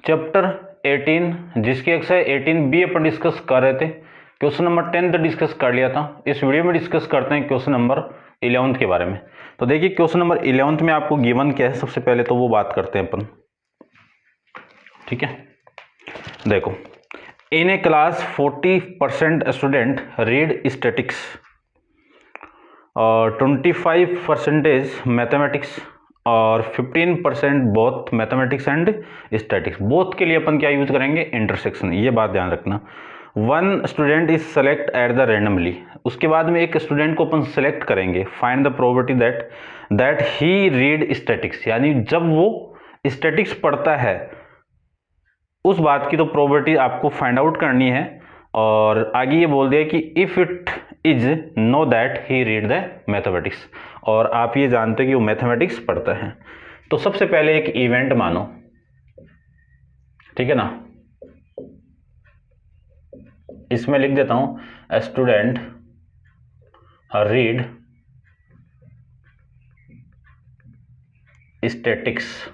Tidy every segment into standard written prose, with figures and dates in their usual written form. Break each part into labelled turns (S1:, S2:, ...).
S1: Chapter 18 जिसकी exercise 18B अपन discuss कर रहे थे, क्वेश्चन नंबर 10 तक डिस्कस कर लिया था। इस वीडियो में डिस्कस करते हैं क्वेश्चन नंबर 11 के बारे में। तो देखिए क्वेश्चन नंबर 11 में आपको गिवन क्या है, सबसे पहले तो वो बात करते हैं अपन। ठीक है, देखो, इन ए क्लास 40% स्टूडेंट रीड स्टैटिक्स और 25% मैथमेटिक्स और 15% both mathematics and statics. Both के लिए अपन क्या यूज करेंगे, इंटरसेक्शन। ये बात ध्यान रखना। One student is select at the randomly, उसके बाद में एक स्टूडेंट को अपन सेलेक्ट करेंगे। Find the probability that he read statics, यानी जब वो स्टैटिक्स पढ़ता है उस बात की तो प्रोबेबिलिटी आपको फाइंड आउट करनी है। और आगे ये बोल दिया कि if it is know that he read the mathematics, और आप ये जानते कि वो मैथमेटिक्स पढ़ता है। तो सबसे पहले एक इवेंट मानो, ठीक है ना, इसमें लिख देता हूं स्टूडेंट रीड स्टैटिक्स।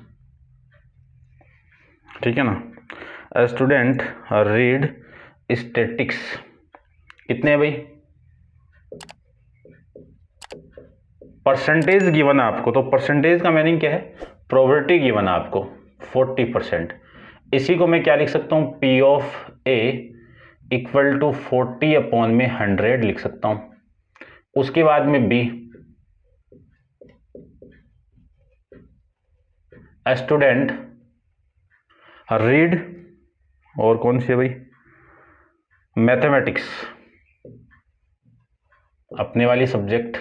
S1: ठीक है ना, स्टूडेंट रीड स्टैटिक्स। कितने हैं भाई, परसेंटेज गिवन है आपको, तो परसेंटेज का मीनिंग क्या है, प्रोबेबिलिटी गिवन है आपको 40%। इसी को मैं क्या लिख सकता हूं, P of A equal to 40/100 लिख सकता हूं। उसके बाद में B, स्टूडेंट रीड, और कौन सी है भाई, मैथमेटिक्स, अपने वाली सब्जेक्ट।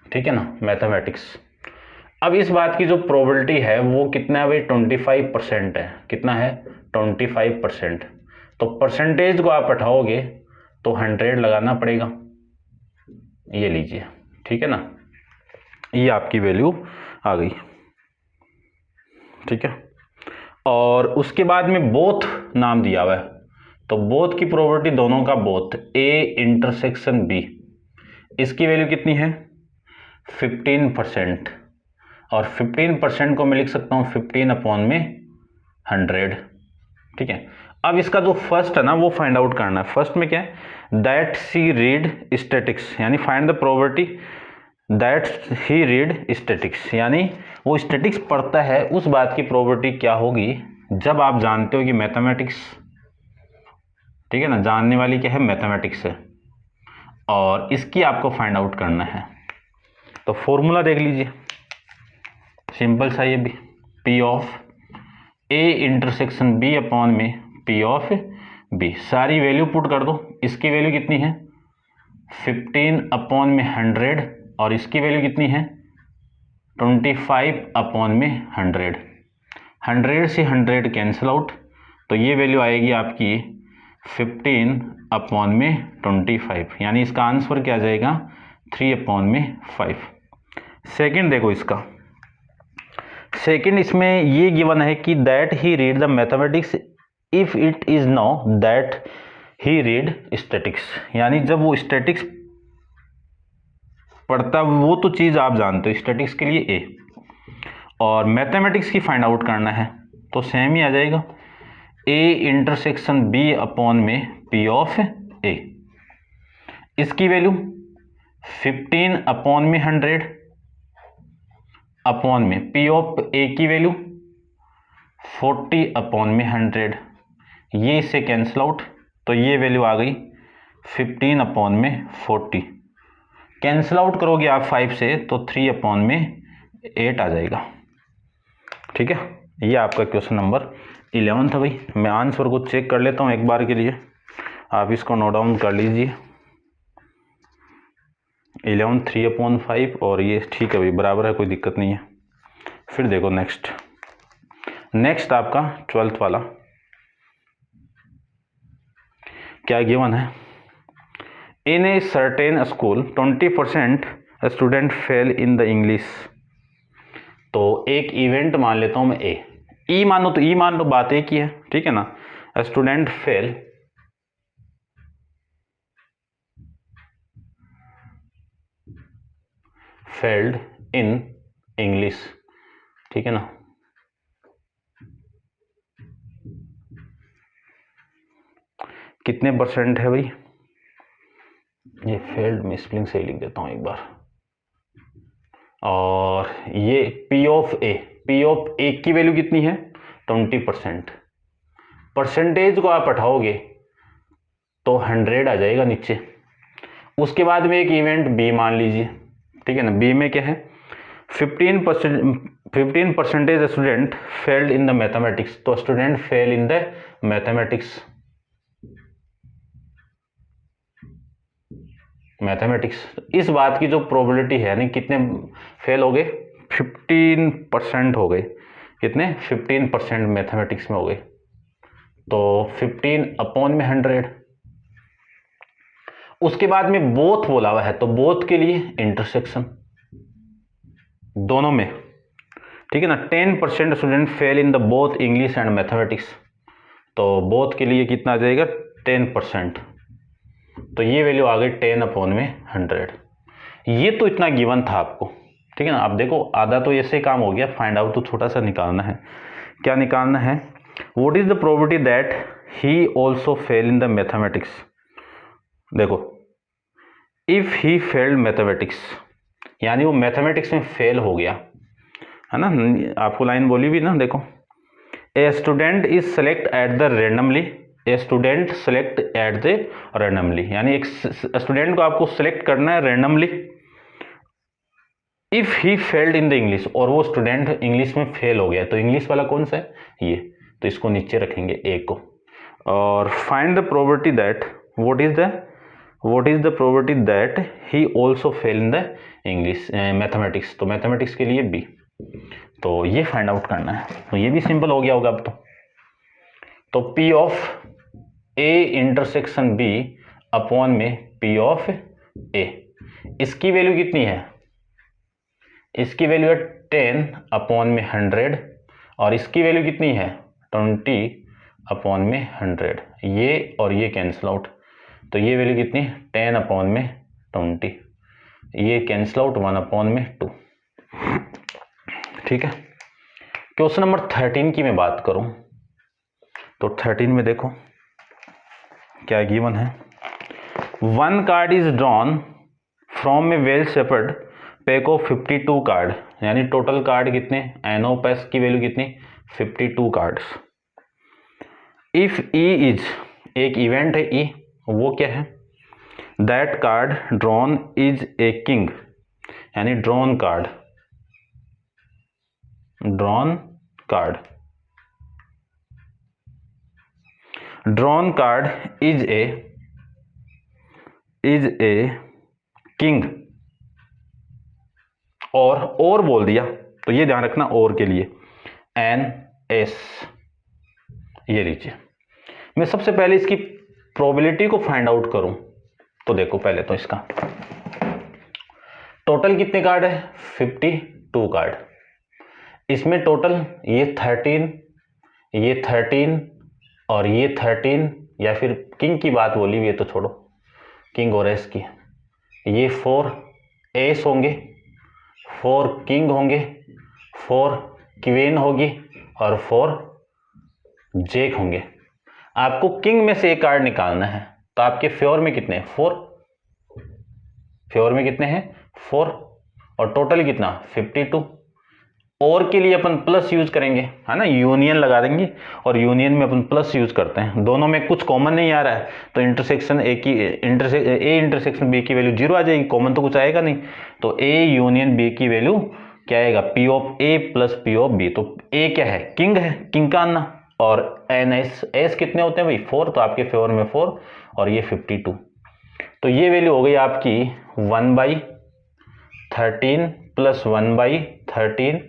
S1: ठीक है ना, मैथमेटिक्स। अब इस बात की जो प्रोबेबिलिटी है वो कितना है भाई, 25% है। कितना है, 25%। तो परसेंटेज को आप हटाओगे तो 100 लगाना पड़ेगा। ये लीजिए, ठीक है ना, ये आपकी वैल्यू आ गई। ठीक है, और उसके बाद में बोथ नाम दिया हुआ है, तो बोथ की प्रोबेबिलिटी दोनों का बोथ A इंटरसेक्शन B, इसकी वैल्यू कितनी है, 15%। और 15% को मैं लिख सकता हूं 15/100। ठीक है, अब इसका जो फर्स्ट है ना वो फाइंड आउट करना है। फर्स्ट में क्या है, दैट सी रीड स्टैटिक्स, यानी find the probability that he read statics, यानी वो स्टैटिक्स पढ़ता है उस बात की प्रोबेबिलिटी क्या होगी जब आप जानते हो कि मैथमेटिक्स, ठीक है ना, जानने वाली क्या है, मैथमेटिक्स है, और इसकी आपको फाइंड आउट करना है। तो फॉर्मूला देख लीजिए, सिंपल सा ये भी, P of A intersection B upon में P ऑफ B। सारी वैल्यू पुट कर दो। इसकी वैल्यू कितनी है, 15/100, और इसकी वैल्यू कितनी है, 25/100। 100 से 100 कैंसिल आउट, तो ये वैल्यू आएगी आपकी 15/25, यानी इसका आंसर क्या आ जाएगा, 3/5। सेकेंड देखो इसका, सेकेंड इसमें ये गिवन है कि that he read the mathematics if it is know that he read statics, यानी जब वो स्टैटिक्स पढ़ता, वो तो चीज आप जानते हो, स्टैटिक्स के लिए A, और मैथमेटिक्स की फाइंड आउट करना है तो सेम ही आ जाएगा, A इंटरसेक्शन B अपॉन में P ऑफ A। इसकी वैल्यू 15/100 अपॉन में P ऑफ A की वैल्यू 40/100। ये इससे कैंसिल आउट, तो ये वैल्यू आ गई 15/40। कैंसिल आउट करोगे आप 5 से तो 3/8 आ जाएगा। ठीक है, ये आपका क्वेश्चन नंबर 11 था भाई। मैं आंसर को चेक कर लेता हूँ एक बार के लिए, आप इसको नोट डाउन कर लीजिए। 11 3/5, और ये ठीक है भाई, बराबर है, कोई दिक्कत नहीं है। फिर देखो नेक्स्ट आपका 12th वाला क्या गिवन है, in a certain school 20% student fail in the English. तो एक इवेंट मान लेता हूं मैं ए, ई मानो तो ई मान लो, बात एक ही है, ठीक है ना, स्टूडेंट फेल्ड इन इंग्लिश। ठीक है ना। कितने परसेंट है भाई, ये फेल्ड में स्पेलिंग सही लिख देता हूं एक बार। और ये पी ऑफ ए की वैल्यू कितनी है 20%। परसेंटेज को आप हटाओगे तो 100 आ जाएगा नीचे। उसके बाद में एक इवेंट बी मान लीजिए, ठीक है ना। बी में क्या है 15% student failed in the mathematics, तो student fail in the mathematics इस बात की जो प्रोबेबिलिटी है यानी कितने फेल हो गए 15% हो गए। कितने 15% मैथमेटिक्स में हो गए, तो 15/100। उसके बाद में बोथ बोला हुआ है, तो बोथ के लिए इंटरसेक्शन दोनों में, ठीक है ना। 10% student fail in the both English and mathematics, तो बोथ के लिए कितना आ जाएगा 10%, तो ये वैल्यू आ गई 10/100। ये तो इतना गिवन था आपको, ठीक है ना। अब देखो आधा तो ऐसे काम हो गया, फाइंड आउट तो छोटा सा निकालना है। क्या निकालना है, what is the probability that he also fail in the mathematics. देखो इफ ही फेल्ड मैथमेटिक्स यानी वो मैथमेटिक्स में फेल हो गया है ना। आपको लाइन बोली भी ना, देखो a student is select at the randomly, a student select at the randomly, यानी एक स्टूडेंट को आपको सेलेक्ट करना है randomly. If he failed in the English, और वो स्टूडेंट इंग्लिश में फेल हो गया, तो इंग्लिश वाला कौन सा है ये, तो इसको नीचे रखेंगे ए को। और find the probability that what is the probability that he also fail in the English mathematics, तो मैथमेटिक्स के लिए बी, तो ये फाइंड आउट करना है। तो ये भी सिंपल हो गया होगा अब तो P of A intersection B upon में पी ऑफ ए, इसकी वैल्यू कितनी है, इसकी वैल्यू है 10/100 और इसकी वैल्यू कितनी है 20/100। ये और ये कैंसिल आउट, तो ये वैल्यू कितनी 10/20, ये कैंसिल आउट 1/2। ठीक है। क्वेश्चन नंबर 13 की मैं बात करूं तो 13 में देखो क्या गिवन है। 1 card is drawn from a well shuffled pack of 52 card, यानी टोटल कार्ड कितने एनओपैस की वैल्यू कितनी 52 कार्ड्स। इफ ई इज, एक इवेंट है ई, वो क्या है that card drawn is a king, यानी drawn card is a king, और बोल दिया तो ये ध्यान रखना और के लिए एन एस, ये लीजिए। मैं सबसे पहले इसकी प्रोबेबिलिटी को फाइंड आउट करूं तो देखो पहले तो इसका टोटल कितने कार्ड है 52 कार्ड, इसमें टोटल ये 13 और ये 13, या फिर किंग की बात बोली हुई है तो छोड़ो, किंग और एस की, ये 4 एस होंगे, 4 किंग होंगे, 4 क्वीन होगी और 4 जेक होंगे। आपको किंग में से एक कार्ड निकालना है, तो आपके फेवर में कितने हैं 4, फेवर में कितने हैं 4 और टोटल कितना 52। और के लिए अपन प्लस यूज करेंगे है ना, यूनियन लगा देंगे और यूनियन में अपन प्लस यूज करते हैं, दोनों में कुछ कॉमन नहीं आ रहा है तो इंटरसेक्शन ए इंटरसेक्शन बी की वैल्यू 0 आ जाएगी, कॉमन तो कुछ आएगा नहीं, तो ए यूनियन बी की वैल्यू क्या आएगा P of A plus P of B. तो ए क्या है किंग का आना, और एन एस कितने होते हैं भाई 4, तो आपके फेवर में 4 और ये 52, तो ये वैल्यू हो गई आपकी 1/13 प्लस 1/13,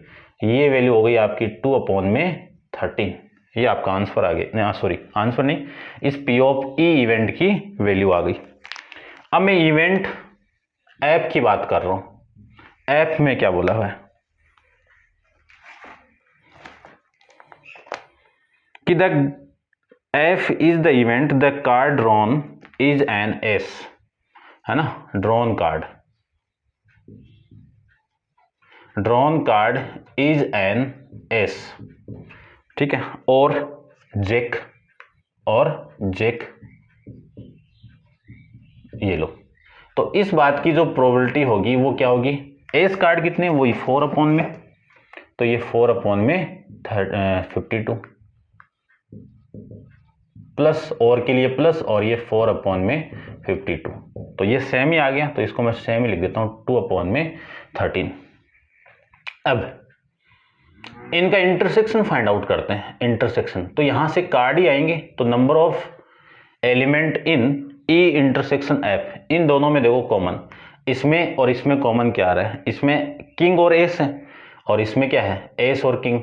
S1: ये वैल्यू हो गई आपकी 2/13। ये आपका आंसर आ गया, सॉरी आंसर नहीं, इस पी ऑफ ई इवेंट की वैल्यू आ गई। अब मैं इवेंट ऐप की बात कर रहा हूं, ऐप में क्या बोला हुआ है कि the F is the event the card drawn is an S, है ना, drawn card. Drawn card is an S, ठीक है, और जैक ये लो। तो इस बात की जो प्रोबेबिलिटी होगी वो क्या होगी, एस कार्ड कितने, वही 4 अपॉन में, तो ये 4 अपॉन में 52 प्लस और के लिए प्लस, और ये 4 अपॉन में 52, तो ये सेम ही आ गया, तो इसको मैं सेम ही लिख देता हूँ 2 अपॉन में 13। अब इनका इंटरसेक्शन फाइंड आउट करते हैं। इंटरसेक्शन तो यहां से कार्ड ही आएंगे, तो number of element in E intersection F, इन दोनों में देखो कॉमन, इसमें और इसमें कॉमन क्या आ रहा है, इसमें किंग और एस है और इसमें क्या है एस और किंग,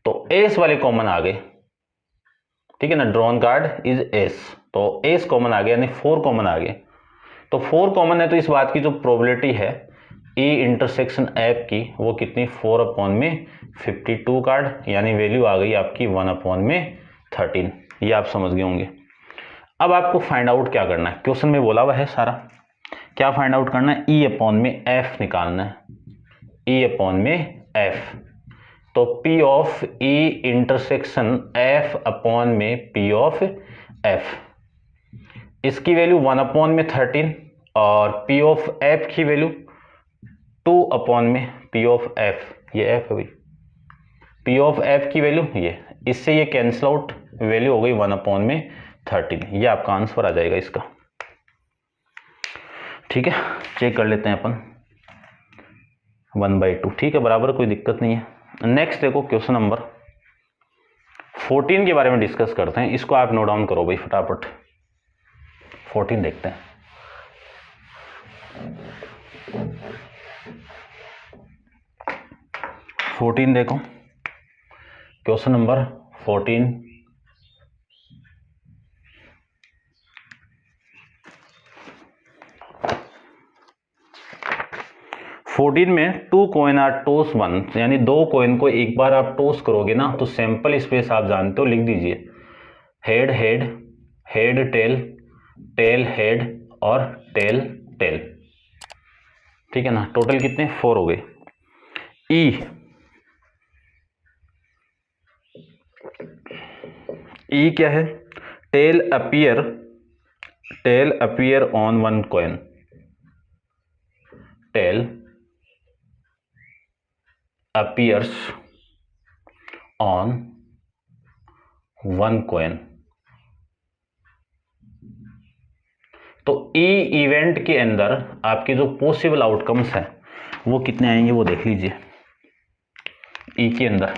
S1: तो एस वाले कॉमन आ गए, ठीक है ना, ड्रॉन कार्ड इज एस, तो एस कॉमन आ गया, यानी 4 कॉमन आ गए। तो 4 कॉमन है, तो इस बात की जो प्रोबेबिलिटी है ई इंटरसेक्शन एफ की वो कितनी, 4 अपॉन में 52 कार्ड, यानी वैल्यू आ गई आपकी 1 अपॉन में 13। ये आप समझ गए होंगे। अब आपको फाइंड आउट क्या करना है, क्वेश्चन में बोला हुआ है सारा, क्या फाइंड आउट करना है, ई अपॉन में एफ निकालना है, ई अपॉन में एफ। तो P of E intersection F upon में पी ऑफ एफ, इसकी वैल्यू 1 अपॉन में 13 और पी ऑफ एफ की वैल्यू 2 अपॉन में पी ऑफ एफ, ये एफ है भाई, पी ऑफ एफ की वैल्यू ये, इससे ये कैंसिल आउट, वैल्यू हो गई 1 अपॉन में 13, ये आपका आंसर आ जाएगा इसका, ठीक है। चेक कर लेते हैं अपन 1/2, ठीक है, बराबर, कोई दिक्कत नहीं है। नेक्स्ट देखो क्वेश्चन नंबर 14 के बारे में डिस्कस करते हैं, इसको आप नोट डाउन करो भाई फटाफट। 14 देखते हैं। देखो क्वेश्चन नंबर 14, में 2 कॉइन आर टॉस वन, यानी 2 कॉइन को एक बार आप टॉस करोगे ना, तो सैंपल स्पेस आप जानते हो, लिख दीजिए head head, head tail, tail head और टेल टेल, ठीक है ना। टोटल कितने 4 हो गए। ई क्या है, tail appear on 1 coin, tail appears on 1 coin। तो ई इवेंट के अंदर आपके जो पॉसिबल आउटकम्स हैं वो कितने आएंगे वो देख लीजिए। ई के अंदर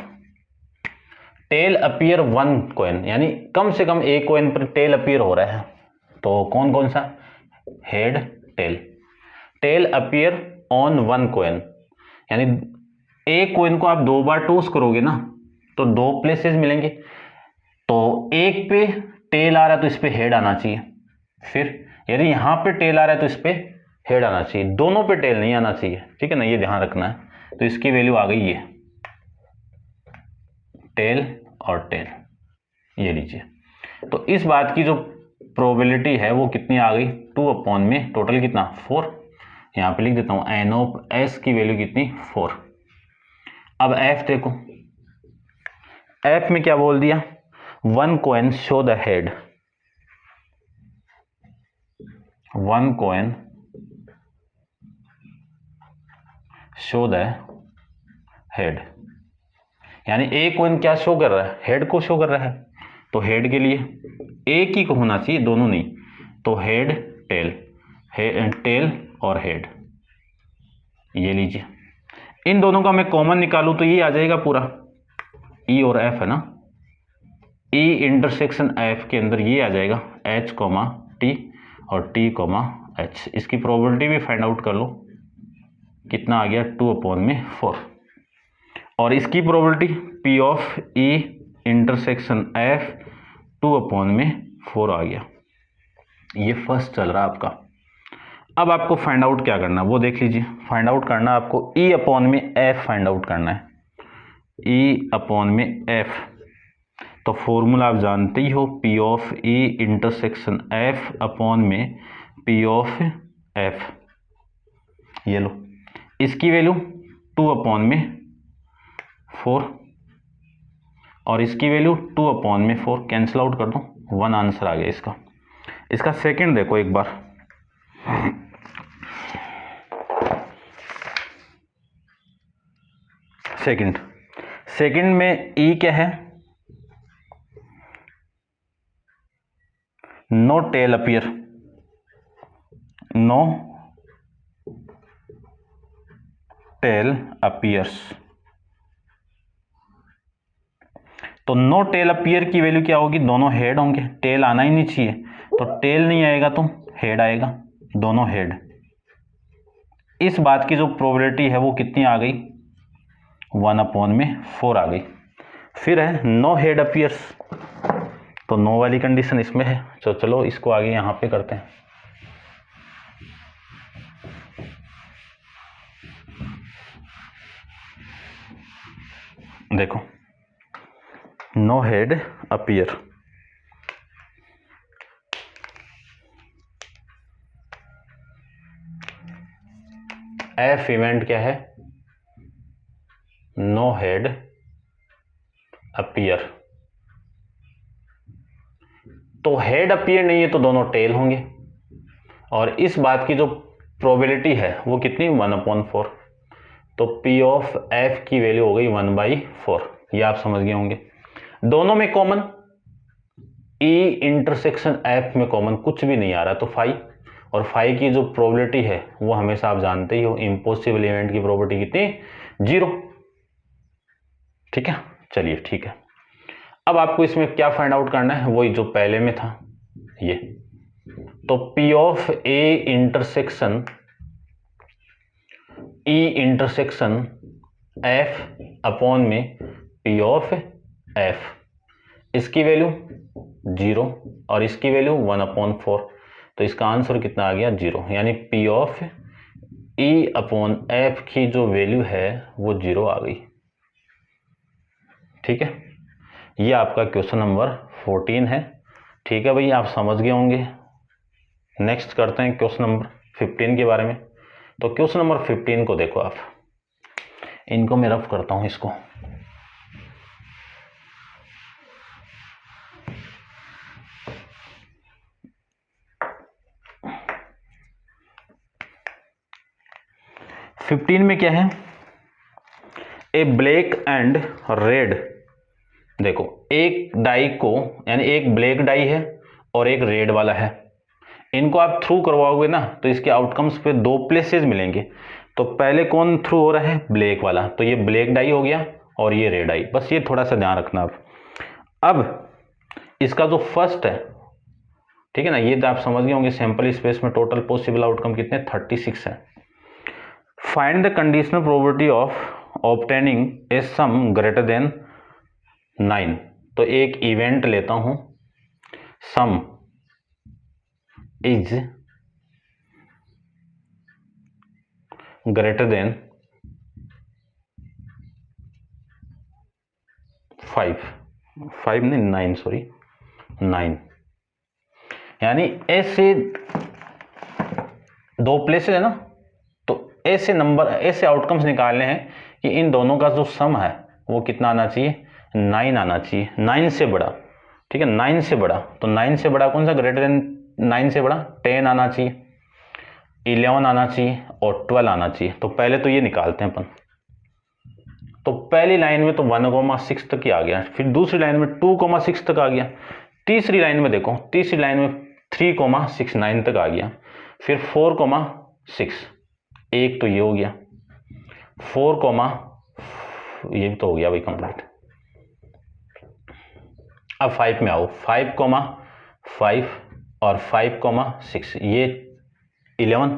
S1: टेल अपीयर 1 कॉइन, यानी कम से कम एक कॉइन पर टेल अपीयर हो रहा है, तो कौन कौन सा, head tail. Tail appear on 1 coin, यानी एक कॉइन को आप 2 बार टॉस करोगे ना, तो 2 प्लेसेस मिलेंगे, तो एक पे टेल आ रहा है तो इस पे हेड आना चाहिए, फिर यदि यहां पे टेल आ रहा है तो इस पे हेड आना चाहिए, दोनों पे टेल नहीं आना चाहिए, ठीक है ना, ये ध्यान रखना है। तो इसकी वैल्यू आ गई ये टेल और टेल, ये लीजिए। तो इस बात की जो प्रोबेबिलिटी है वो कितनी आ गई, 2 अपॉन में टोटल कितना 4, यहां पे लिख देता हूं एन ऑफ एस की वैल्यू कितनी 4। अब एफ देखो, एफ में क्या बोल दिया, 1 coin show the head, 1 coin show the head, यानी एक कॉइन क्या शो कर रहा है, हेड को शो कर रहा है, तो हेड के लिए एक ही को होना चाहिए, दोनों नहीं, तो हेड टेल, टेल और हेड, ये लीजिए। इन दोनों का मैं कॉमन निकालूं तो ये आ जाएगा पूरा, ई और एफ है ना, ई इंटरसेक्शन एफ के अंदर ये आ जाएगा एच कॉमा टी और टी कॉमा एच। इसकी प्रोबेबिलिटी भी फाइंड आउट कर लो, कितना आ गया 2 अपॉन में 4, और इसकी probability P of E intersection F 2 upon में 4 आ गया। ये फर्स्ट चल रहा है आपका। अब आपको फाइंड आउट क्या करना है वो देख लीजिए। फाइंड आउट करना है आपको ई अपॉन में एफ फाइंड आउट करना है, ई अपॉन में एफ। तो फॉर्मूला आप जानते ही हो, P of E intersection F upon में पी ऑफ एफ, ये लो। इसकी वैल्यू 2/4 और इसकी वैल्यू 2/4 कैंसिल आउट कर दो, 1 आंसर आ गया इसका। इसका सेकंड देखो एक बार, सेकंड में ई क्या है, no tail appear, no tail appears. तो नो टेल अपीयर की वैल्यू क्या होगी, दोनों हेड होंगे, टेल आना ही नहीं चाहिए, तो टेल नहीं आएगा तो हेड आएगा, दोनों हेड। इस बात की जो प्रोबेबिलिटी है वो कितनी आ गई, 1/4 आ गई। फिर है नो हेड अपीयर्स, तो नो वाली कंडीशन इसमें है, तो चलो इसको आगे यहां पे करते हैं। देखो no head appear, F event क्या है, नो हेड अपीयर। तो हेड अपीयर नहीं है तो दोनों टेल होंगे, और इस बात की जो प्रोबेबिलिटी है वो कितनी, 1/4। तो P ऑफ F की वैल्यू हो गई 1/4, ये आप समझ गए होंगे। दोनों में कॉमन, E इंटरसेक्शन F में कॉमन कुछ भी नहीं आ रहा, तो फाई, और फाई की जो प्रोबेबिलिटी है वो हमेशा आप जानते ही हो, इम्पॉसिबल इवेंट की प्रोबेबिलिटी कितनी, 0। ठीक है, चलिए ठीक है। अब आपको इसमें क्या फाइंड आउट करना है, वही जो पहले में था ये। तो P of A intersection E intersection F/में P ऑफ F, इसकी वैल्यू 0 और इसकी वैल्यू 1/4, तो इसका आंसर कितना आ गया, 0। यानी P ऑफ E/F की जो वैल्यू है वो 0 आ गई। ठीक है, ये आपका क्वेश्चन नंबर 14 है। ठीक है भाई, आप समझ गए होंगे। नेक्स्ट करते हैं क्वेश्चन नंबर 15 के बारे में। तो क्वेश्चन नंबर 15 को देखो आप, इनको मैं रफ करता हूं इसको। फिफ्टीन में क्या है, ए ब्लैक एंड रेड। देखो एक डाई को, यानी एक ब्लैक डाई है और एक रेड वाला है, इनको आप थ्रू करवाओगे ना तो इसके आउटकम्स पे 2 प्लेसेस मिलेंगे। तो पहले कौन थ्रू हो रहा है, ब्लैक वाला, तो ये ब्लैक डाई हो गया और ये रेड डाई, बस ये थोड़ा सा ध्यान रखना आप। अब इसका जो फर्स्ट है, ठीक है ना, ये तो आप समझ गए होंगे, सैंपल स्पेस में टोटल पॉसिबल आउटकम कितने, 36 है। Find the conditional probability of obtaining A some greater than 9। तो एक इवेंट लेता हूं, सम इज ग्रेटर देन 5 नहीं 9, सॉरी 9। यानी ऐसे 2 प्लेसेस है ना, तो ऐसे नंबर, ऐसे आउटकम्स निकालने हैं कि इन दोनों का जो सम है वो कितना आना चाहिए, 9 आना चाहिए, 9 से बड़ा। ठीक है, 9 से बड़ा, तो 9 से बड़ा कौन सा, ग्रेटर देन 9 से बड़ा 10 आना चाहिए, 11 आना चाहिए और 12 आना चाहिए। तो पहले तो ये निकालते हैं अपन। तो पहली लाइन में तो 1,6 तक ही आ गया, फिर दूसरी लाइन में 2,6 तक आ गया, तीसरी लाइन में देखो, तीसरी लाइन में 3,69 तक आ गया, फिर 4,6, एक तो ये हो गया, 4, ये भी तो हो गया भाई कंप्लीट। अब 5 में आओ, 5,5 और 5,6, ये 11,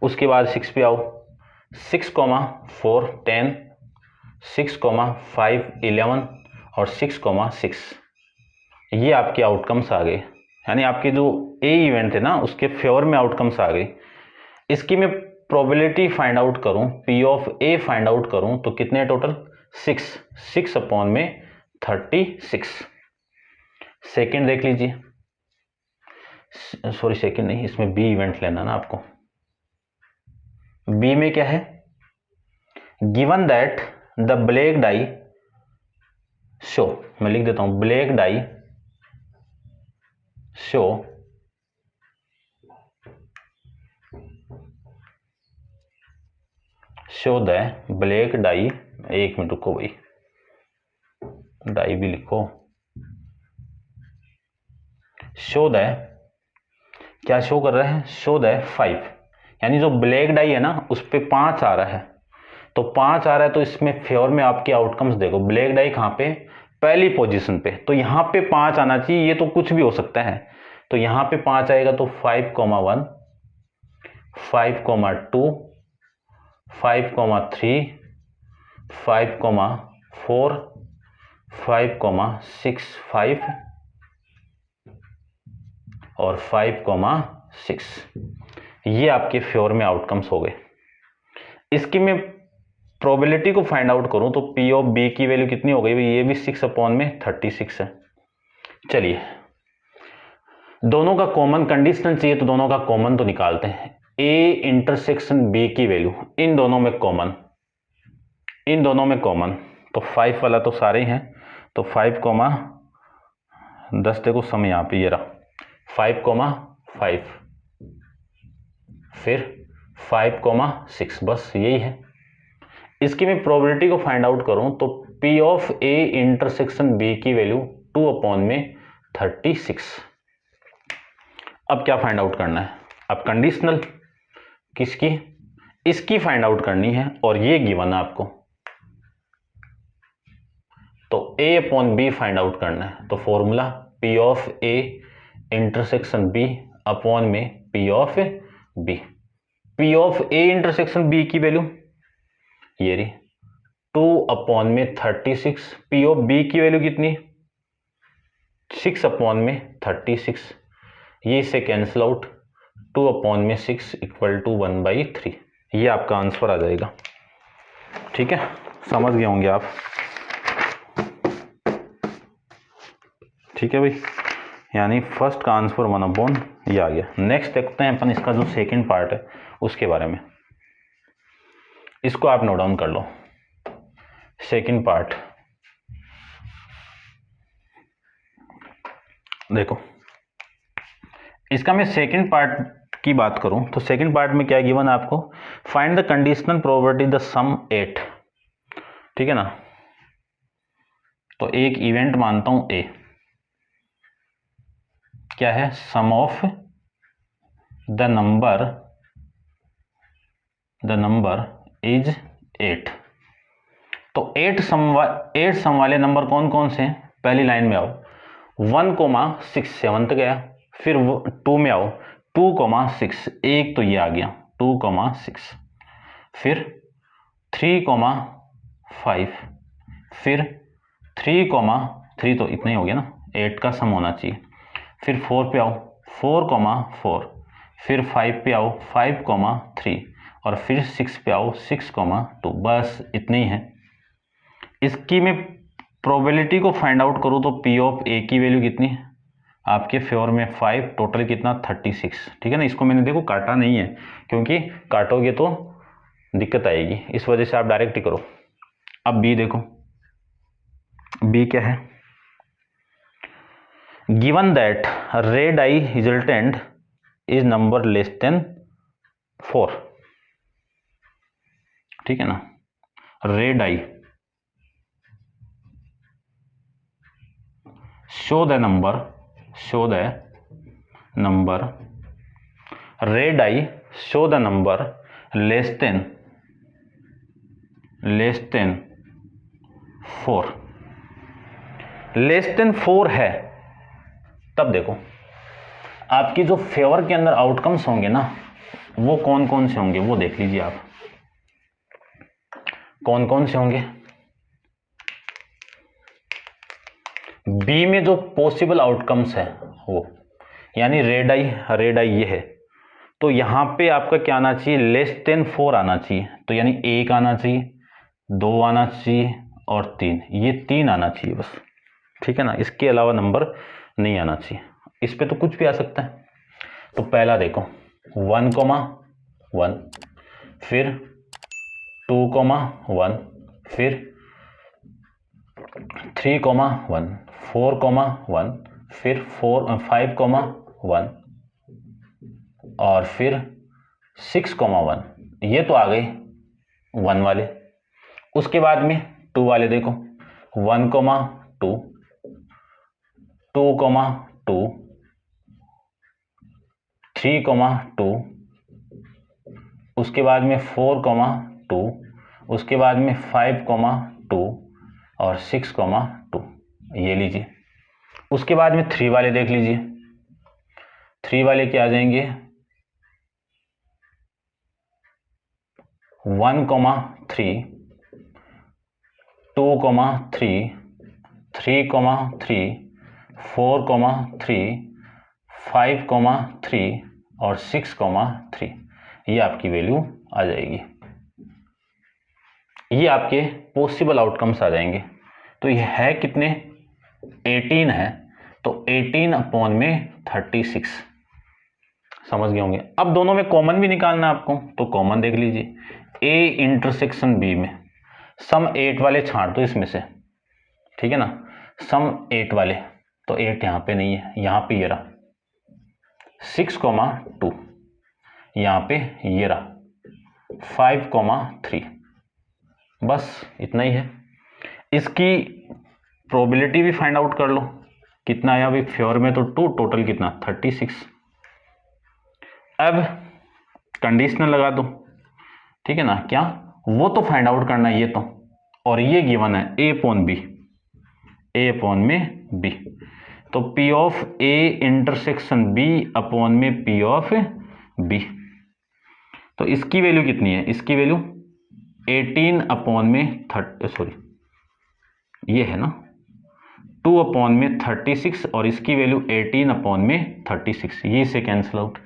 S1: उसके बाद 6 पे आओ, 6,4 10, 6,5 11 और 6,6, ये आपके आउटकम्स आ गए। यानी आपके जो ए इवेंट है ना उसके फेवर में आउटकम्स आ गए। इसकी मैं प्रोबेबिलिटी फाइंड आउट करूं, P of A find out करूं, तो कितने टोटल, 6/36। सेकंड देख लीजिए, सॉरी सेकंड नहीं, इसमें बी इवेंट लेना ना आपको। बी में क्या है, given that the black dye show, मैं लिख देता हूं black dye show the black dye, एक मिनट रुको भाई, डाई भी लिखो, शो द, क्या शो कर रहे हैं, शो द 5, यानी जो ब्लैक डाई है ना उस पे 5 आ रहा है, तो 5 आ रहा है, तो इसमें फेवर में आपके आउटकम्स देखो, ब्लैक डाई कहां पे, पहली पोजीशन पे, तो यहां पे 5 आना चाहिए, ये तो कुछ भी हो सकता है, तो यहां पे 5 आएगा, तो 5,1, 5,2, 5,3, 5,4, 5,6, 5 और 5,6, ये आपके फेवर में आउटकम्स हो गए। इसकी मैं प्रोबेबिलिटी को फाइंड आउट करूं तो पी ऑफ बी की वैल्यू कितनी हो गई, ये भी 6/36 है। चलिए दोनों का कॉमन कंडीशनल चाहिए, तो दोनों का कॉमन तो निकालते हैं। ए इंटरसेक्शन बी की वैल्यू इन दोनों में कॉमन, इन दोनों में कॉमन, तो 5 वाला तो सारे ही हैं, तो 5,10 देखो समय यहाँ पे ये रहा, 5,5 फिर 5,6, बस यही है। इसकी मैं प्रोबेबिलिटी को फाइंड आउट करूं तो P of A intersection B की वैल्यू 2/36। अब क्या फाइंड आउट करना है, अब कंडीशनल किसकी, इसकी फाइंड आउट करनी है, और ये गिवन है आपको, तो A/B फाइंड आउट करना है, तो formula P of A intersection B upon में P of B। P of A intersection B की वैल्यू ये रही 2/36, P ऑफ B की वैल्यू कितनी, 6/36, ये से कैंसिल आउट, 2/6 इक्वल टू 1/3, ये आपका आंसर आ जाएगा। ठीक है, समझ गए होंगे आप। ठीक है भाई, यानी फर्स्ट का आंसर 1/, ये आ गया। नेक्स्ट देखते हैं अपन इसका जो सेकंड पार्ट है उसके बारे में, इसको आप नोट डाउन कर लो। सेकंड पार्ट देखो, इसका मैं सेकंड पार्ट की बात करूं तो सेकंड पार्ट में क्या गिवन है आपको, find the conditional probability the sum 8। ठीक है ना, तो एक इवेंट मानता हूं ए, क्या है, सम ऑफ द नंबर इज 8। तो 8 सम वाले नंबर कौन कौन से हैं, पहली लाइन में आओ, 1,6 7th गया, फिर 2 में आओ 2,6, एक तो ये आ गया 2,6, फिर 3,5, फिर 3,3 तो इतना ही हो गया ना, 8 का सम होना चाहिए, फिर 4 पे आओ 4,4, फिर 5 पे आओ 5,3 और फिर 6 पे आओ 6,2, बस इतने ही है। इसकी मैं प्रोबेबिलिटी को फाइंड आउट करूं तो P ऑफ A की वैल्यू कितनी है आपके फेवर में 5, टोटल कितना 36। ठीक है ना, इसको मैंने देखो काटा नहीं है, क्योंकि काटोगे तो दिक्कत आएगी, इस वजह से आप डायरेक्ट ही करो। अब B देखो, B क्या है, given that ray die resultant is number less than 4। ठीक है ना, ray die show the number ray die show the number less than 4, less than 4 है, तब देखो आपकी जो फेवर के अंदर आउटकम्स होंगे ना वो कौन कौन से होंगे, वो देख लीजिए आप, कौन कौन से होंगे। बी में जो पॉसिबल आउटकम्स है वो, यानी रेड आई ये है, तो यहां पे आपका क्या आना चाहिए, लेस देन 4 आना चाहिए, तो यानी 1 आना चाहिए, 2 आना चाहिए और 3, ये 3 आना चाहिए बस। ठीक है ना, इसके अलावा नंबर नहीं आना चाहिए, इस पे तो कुछ भी आ सकता है। तो पहला देखो 1,1, फिर 2,1, फिर 3,1, 4,1, फिर 5,1 और फिर 6,1। ये तो आ गए 1 वाले। उसके बाद में 2 वाले देखो, 1,2, 2,2, 3,2, उसके बाद में 4,2, उसके बाद में 5,2 और 6,2। ये लीजिए। उसके बाद में 3 वाले देख लीजिए। 3 वाले क्या आ जाएंगे, 1,3, 2,3, 3,3, 4,3, 5,3 और 6,3। ये आपकी वैल्यू आ जाएगी। ये आपके पॉसिबल आउटकम्स आ जाएंगे। तो ये है कितने, 18 है, तो 18/36 समझ गए होंगे। अब दोनों में कॉमन भी निकालना है आपको, तो कॉमन देख लीजिए। ए इंटरसेक्शन बी में सम 8 वाले छांट दो इसमें से, ठीक है ना। सम 8 वाले, तो 8 यहाँ पे नहीं है, यहाँ पे ये रहा 6,2, यहाँ पे ये रहा 5,3। बस इतना ही है। इसकी प्रोबेबिलिटी भी फाइंड आउट कर लो, कितना आया भाई, फ्योर में तो 2, टोटल कितना 36। अब कंडीशनल लगा दो, ठीक है ना। क्या, वो तो फाइंड आउट करना है ये तो, और ये गिवन है a upon B, a upon में b, तो p of a intersection b upon में p ऑफ b। तो इसकी वैल्यू कितनी है, इसकी वैल्यू 18 अपॉन में 30, सॉरी ये है ना 2 अपॉन में 36, और इसकी वैल्यू 18 अपॉन में 36। ये से कैंसिल आउट,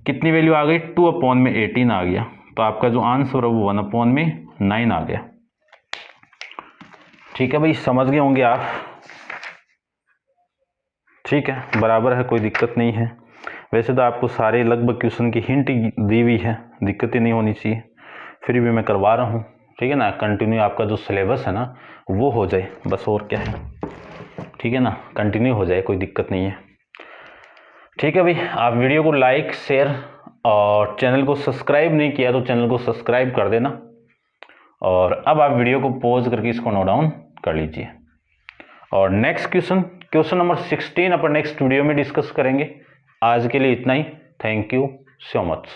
S1: कितनी वैल्यू आ गई, 2 अपॉन में 18 आ गया। तो आपका जो आंसर है वो 1 अपॉन में 9 आ गया। ठीक है भाई, समझ गए होंगे आप। ठीक है, बराबर है, कोई दिक्कत नहीं है। वैसे तो आपको सारे लगभग क्वेश्चन की हिंट दी हुई है, दिक्कत ही नहीं होनी चाहिए, फिर भी मैं करवा रहा हूँ, ठीक है ना। कंटिन्यू आपका जो सिलेबस है ना वो हो जाए, बस और क्या है, ठीक है ना, कंटिन्यू हो जाए, कोई दिक्कत नहीं है। ठीक है भाई, आप वीडियो को लाइक शेयर और चैनल को सब्सक्राइब नहीं किया तो चैनल को सब्सक्राइब कर देना। और अब आप वीडियो को पॉज करके इसको नोट डाउन कर लीजिए। और नेक्स्ट क्वेश्चन नंबर 16 अपन नेक्स्ट वीडियो में डिस्कस करेंगे। आज के लिए इतना ही। Thank you so much.